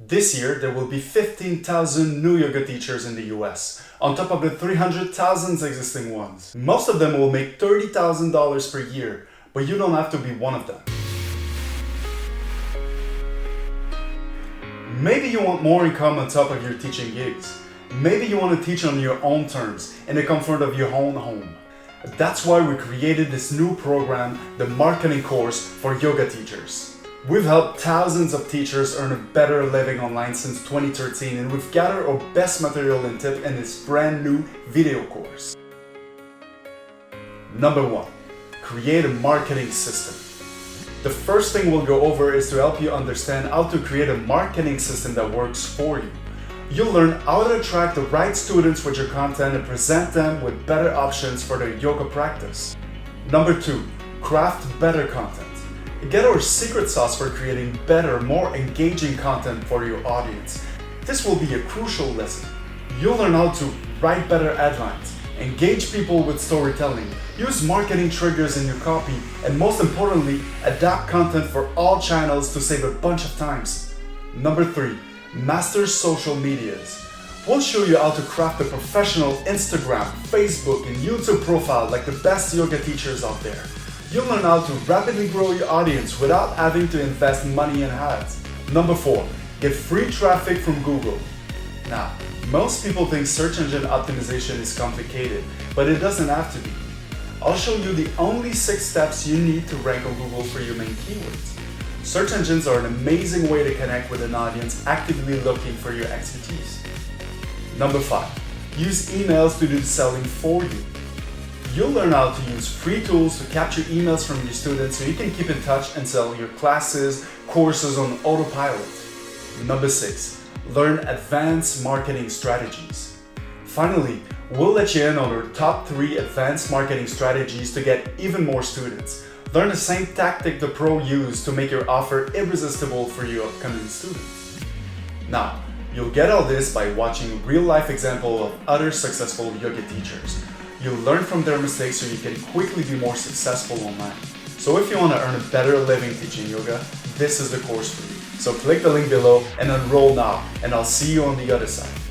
This year, there will be 15,000 new yoga teachers in the US, on top of the 300,000 existing ones. Most of them will make $30,000 per year, but you don't have to be one of them. Maybe you want more income on top of your teaching gigs. Maybe you want to teach on your own terms, in the comfort of your own home. That's why we created this new program, the Marketing Course for Yoga Teachers. We've helped thousands of teachers earn a better living online since 2013, and we've gathered our best material and tip in this brand new video course. Number 1. Create a marketing system. The first thing we'll go over is to help you understand how to create a marketing system that works for you. You'll learn how to attract the right students with your content and present them with better options for their yoga practice. Number 2. Craft better content. Get our secret sauce for creating better, more engaging content for your audience. This will be a crucial lesson. You'll learn how to write better headlines, engage people with storytelling, use marketing triggers in your copy, and most importantly, adapt content for all channels to save a bunch of times. Number 3. Master social medias. We'll show you how to craft a professional Instagram, Facebook, and YouTube profile like the best yoga teachers out there. You'll learn how to rapidly grow your audience without having to invest money in ads. Number 4. Get free traffic from Google. Now, most people think search engine optimization is complicated, but it doesn't have to be. I'll show you the only 6 steps you need to rank on Google for your main keywords. Search engines are an amazing way to connect with an audience actively looking for your expertise. Number 5. Use emails to do the selling for you. You'll learn how to use free tools to capture emails from your students so you can keep in touch and sell your classes, courses on autopilot. Number 6. Learn advanced marketing strategies. Finally, we'll let you in on our top 3 advanced marketing strategies to get even more students. Learn the same tactic the pro use to make your offer irresistible for your upcoming students. Now, you'll get all this by watching real-life examples of other successful yoga teachers. You'll learn from their mistakes so you can quickly be more successful online. So if you want to earn a better living teaching yoga, this is the course for you. So click the link below and enroll now, and I'll see you on the other side.